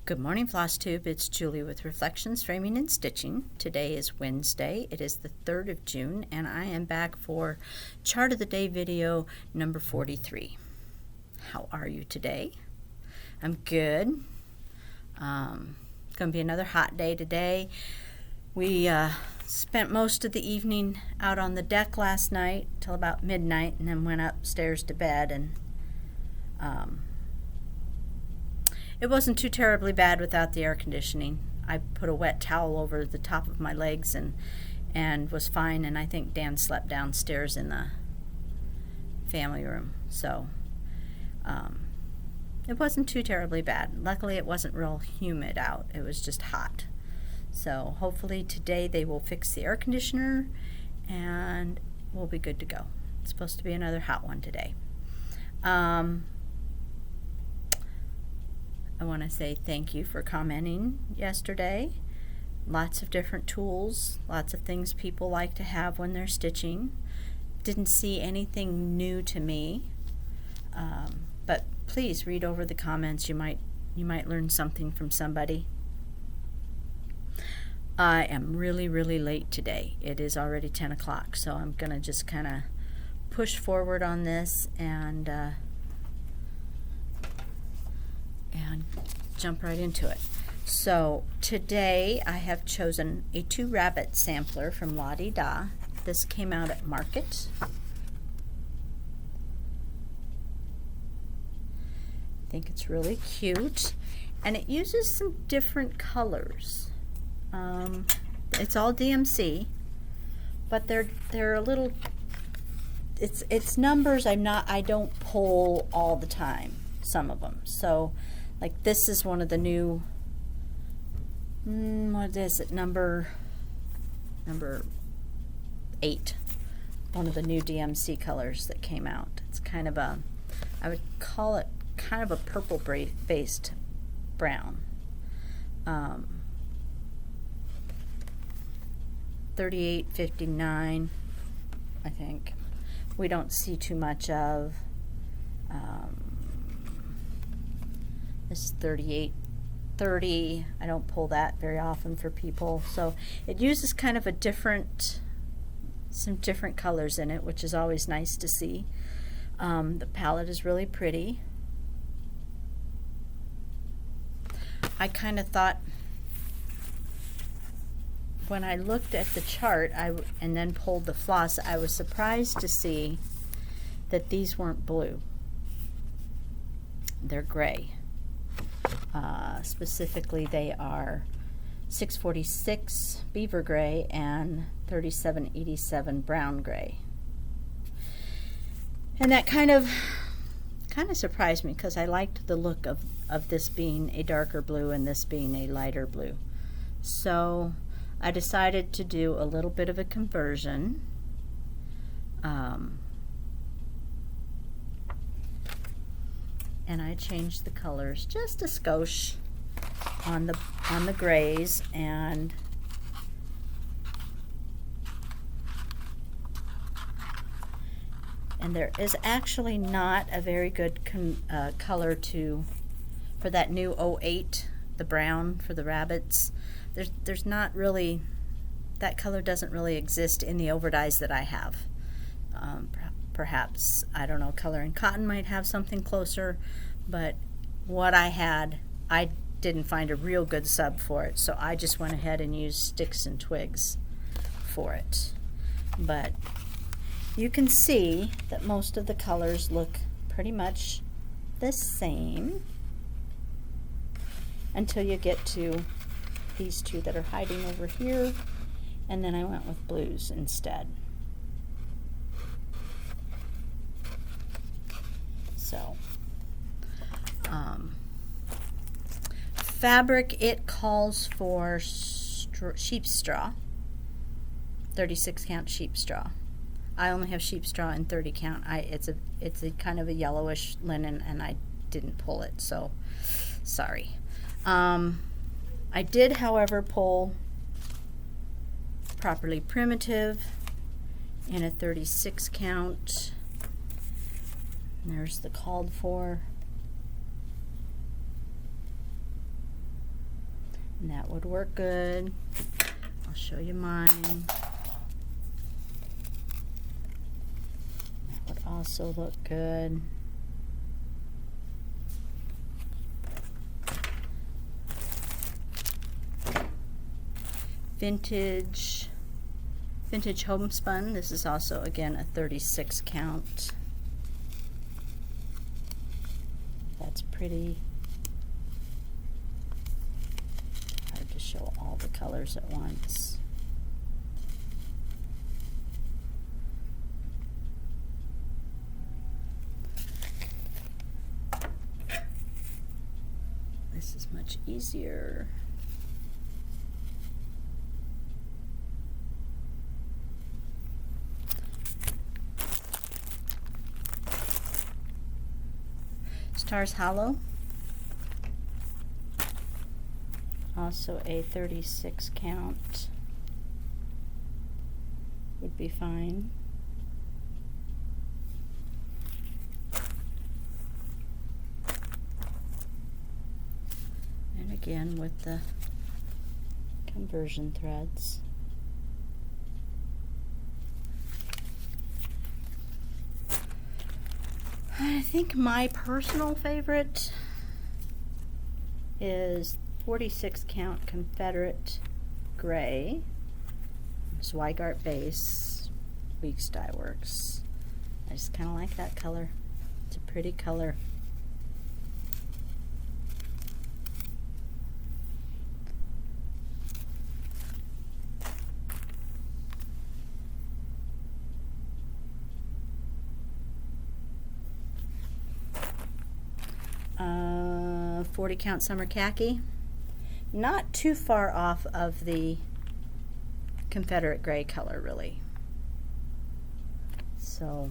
Good morning, Floss Tube. It's Julie with Reflections, Framing, and Stitching. Today is Wednesday. It is the 3rd of June, and I am back for Chart of the Day video number 43. How are you today? I'm good. It's going to be another hot day today. We spent most of the evening out on the deck last night till about midnight, and then went upstairs to bed, and it wasn't too terribly bad without the air conditioning. I put a wet towel over the top of my legs and was fine, and I think Dan slept downstairs in the family room. So it wasn't too terribly bad. Luckily, it wasn't real humid out. It was just hot. So hopefully today they will fix the air conditioner and we'll be good to go. It's supposed to be another hot one today. I want to say thank you for commenting yesterday. Lots of different tools, lots of things people like to have when they're stitching. Didn't see anything new to me, but please read over the comments. You might learn something from somebody. I am really late today. It is already 10 o'clock, so I'm gonna just kind of push forward on this and jump right into it. So today I have chosen a 2-rabbit sampler from La Di Da. This came out at Market. I think it's really cute, and it uses some different colors. It's all DMC, but they're a little. It's numbers. I don't pull all the time. Some of them. So, like this is one of the new. What is it? Number 8. One of the new DMC colors that came out. It's kind of a. I would call it kind of a purple based brown. 38.59, I think. We don't see too much of. This is 38.30. I don't pull that very often for people, so it uses kind of some different colors in it, which is always nice to see. The palette is really pretty. I kind of thought, when I looked at the chart and then pulled the floss, I was surprised to see that these weren't blue. They're gray. Specifically, they are 646 beaver gray and 3787 brown gray. And that kind of surprised me, because I liked the look of this being a darker blue and this being a lighter blue. So I decided to do a little bit of a conversion. And I changed the colors just a skosh on the grays, and there is actually not a very good color for that new 08, the brown for the rabbits. There's not really, that color doesn't really exist in the overdyes that I have. Perhaps, I don't know, Color and Cotton might have something closer, but what I had, I didn't find a real good sub for it, so I just went ahead and used Sticks and Twigs for it. But you can see that most of the colors look pretty much the same until you get to these two that are hiding over here, and then I went with blues instead. So fabric, it calls for sheep straw, 36 count sheep straw. I only have sheep straw in 30 count. It's a kind of a yellowish linen, and I didn't pull it, so sorry. I did, however, pull Properly Primitive in a 36 count. There's the called for. And that would work good. I'll show you mine. That would also look good. Vintage homespun. This is also, again, a 36 count. That's pretty. Hard to show all the colors at once. This is much easier. Stars Hollow, also a 36 count, would be fine. And again with the conversion threads. I think my personal favorite is 46 count Confederate Gray. Zweigart base, Weeks Dye Works. I just kind of like that color. It's a pretty color. Uh, 40 count Summer Khaki. Not too far off of the Confederate Gray color, really. So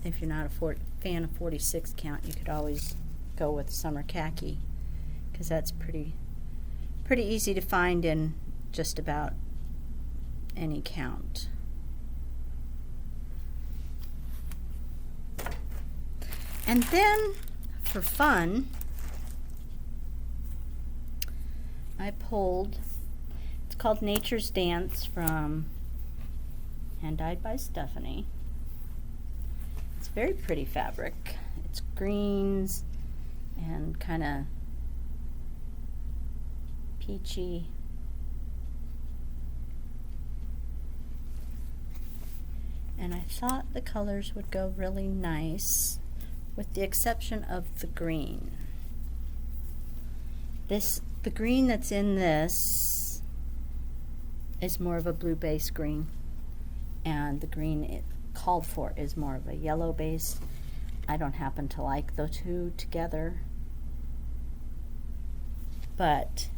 if you're not a fan of 46 count, you could always go with Summer Khaki, because that's pretty easy to find in just about any count. And then, for fun, I pulled, it's called Nature's Dance from Hand Dyed by Stephanie. It's very pretty fabric. It's greens and kind of peachy. And I thought the colors would go really nice, with the exception of the green. The green that's in this is more of a blue base green, and the green it called for is more of a yellow base. I don't happen to like the two together, but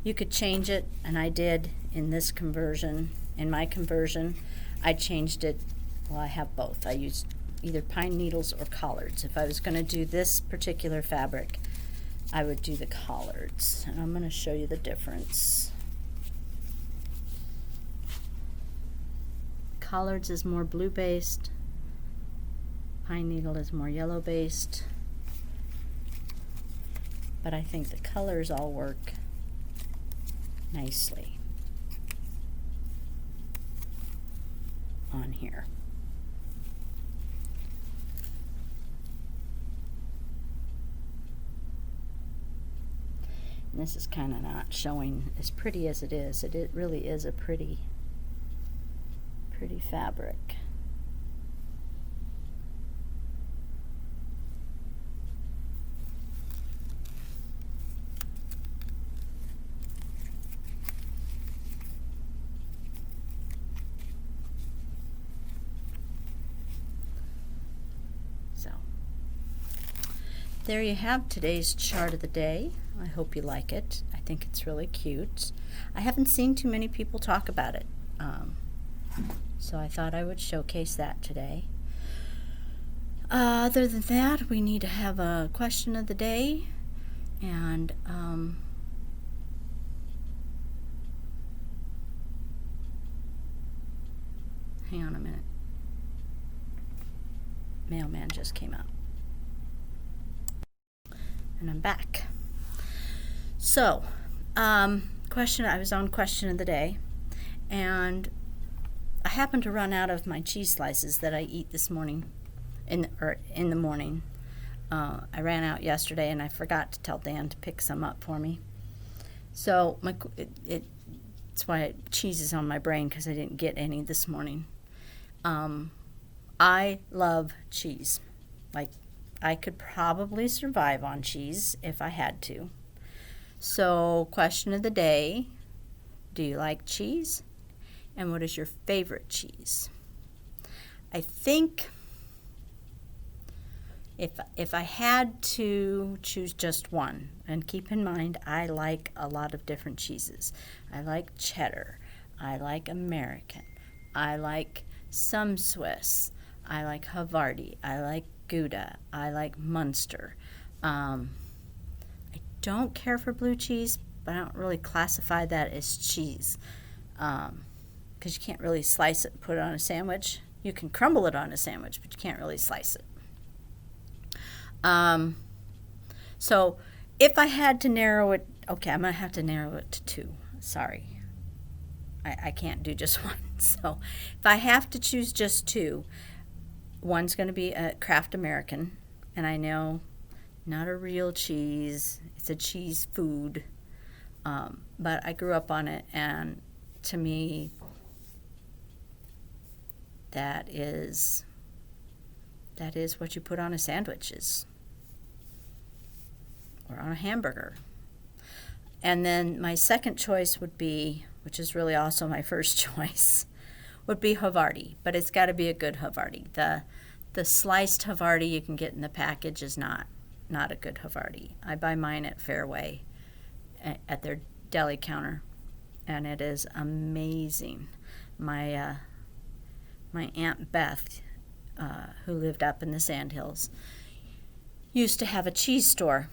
you could change it, and I did in this conversion. In my conversion, I changed it. Well, I have both. I used either pine needles or collards. If I was going to do this particular fabric, I would do the collards, and I'm going to show you the difference. Collards is more blue based, pine needle is more yellow based, but I think the colors all work nicely on here. And this is kind of not showing as pretty as it is. It really is a pretty fabric. So, there you have today's chart of the day. I hope you like it. I think it's really cute. I haven't seen too many people talk about it, so I thought I would showcase that today. Other than that, we need to have a question of the day, and hang on a minute. Mailman just came out. And I'm back. So, I was on question of the day, and I happened to run out of my cheese slices that I eat this morning, in the morning. I ran out yesterday, and I forgot to tell Dan to pick some up for me. So it's why cheese is on my brain, because I didn't get any this morning. I love cheese. Like, I could probably survive on cheese if I had to. So, question of the day, do you like cheese? And what is your favorite cheese? I think if I had to choose just one, and keep in mind I like a lot of different cheeses. I like cheddar. I like American. I like some Swiss. I like Havarti. I like Gouda. I like Munster. I don't care for blue cheese, but I don't really classify that as cheese, because you can't really slice it and put it on a sandwich. You can crumble it on a sandwich, but you can't really slice it. So if I had to narrow it, okay, I'm going to have to narrow it to two. Sorry. I can't do just one. So if I have to choose just two, one's going to be a Kraft American, and I know not a real cheese. It's a cheese food, but I grew up on it, and to me, that is what you put on a sandwich or on a hamburger. And then my second choice would be, which is really also my first choice, would be Havarti, but it's got to be a good Havarti. The sliced Havarti you can get in the package is not a good Havarti. I buy mine at Fairway at their deli counter, and it is amazing. My Aunt Beth, who lived up in the Sandhills, used to have a cheese store,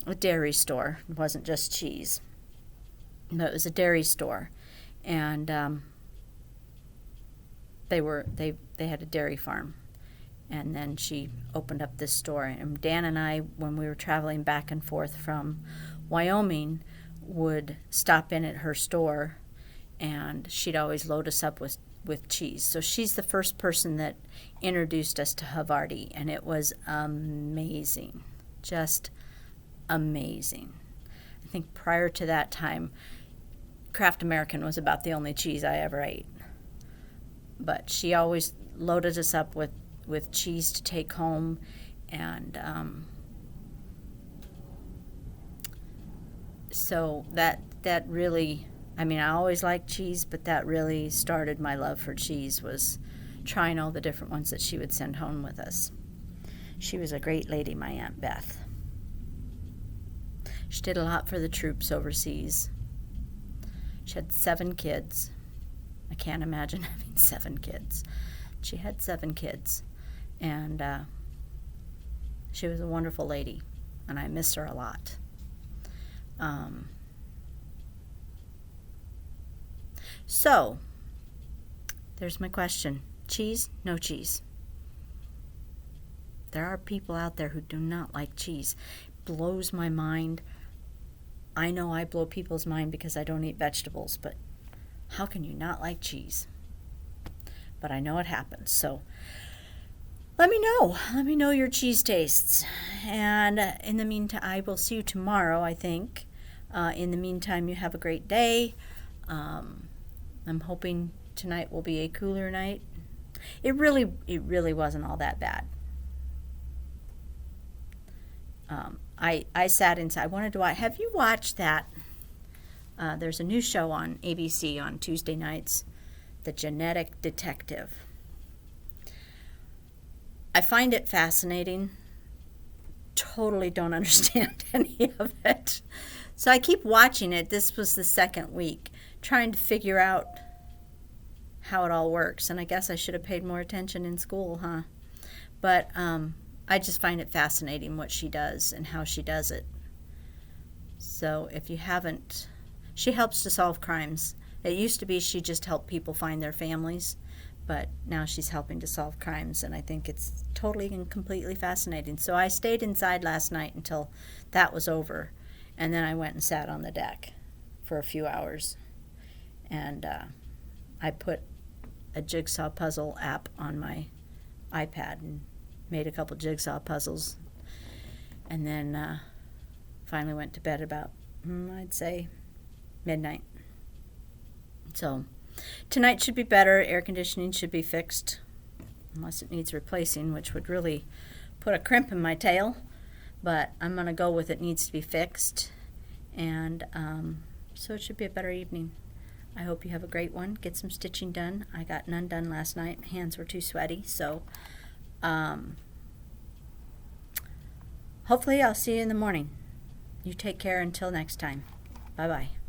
a dairy store. It wasn't just cheese, but it was a dairy store, and they had a dairy farm. And then she opened up this store. And Dan and I, when we were traveling back and forth from Wyoming, would stop in at her store, and she'd always load us up with cheese. So she's the first person that introduced us to Havarti, and it was amazing. Just amazing. I think prior to that time, Kraft American was about the only cheese I ever ate. But she always loaded us up with cheese to take home, and so that really, I mean, I always liked cheese, but that really started my love for cheese, was trying all the different ones that she would send home with us. She was a great lady, my Aunt Beth. She did a lot for the troops overseas. She had 7 kids. I can't imagine having 7 kids. She had 7 kids. And she was a wonderful lady, and I miss her a lot. So, there's my question. Cheese? No cheese. There are people out there who do not like cheese. It blows my mind. I know I blow people's mind because I don't eat vegetables, but how can you not like cheese? But I know it happens, so let me know. Let me know your cheese tastes. And in the meantime, I will see you tomorrow, I think. In the meantime, you have a great day. I'm hoping tonight will be a cooler night. It really wasn't all that bad. I sat inside. I wanted to watch. Have you watched that? There's a new show on ABC on Tuesday nights, The Genetic Detective. I find it fascinating. Totally don't understand any of it. So I keep watching it. This was the second week, trying to figure out how it all works. And I guess I should have paid more attention in school, huh? But I just find it fascinating what she does and how she does it. So if you haven't, she helps to solve crimes. It used to be she just helped people find their families, but now she's helping to solve crimes, and I think it's totally and completely fascinating. So I stayed inside last night until that was over, And then I went and sat on the deck for a few hours, and I put a jigsaw puzzle app on my iPad and made a couple jigsaw puzzles, and then finally went to bed about, I'd say, midnight. So tonight should be better. Air conditioning should be fixed, unless it needs replacing, which would really put a crimp in my tail. But I'm going to go with it needs to be fixed. And so it should be a better evening. I hope you have a great one. Get some stitching done. I got none done last night. Hands were too sweaty. So hopefully I'll see you in the morning. You take care until next time. Bye-bye.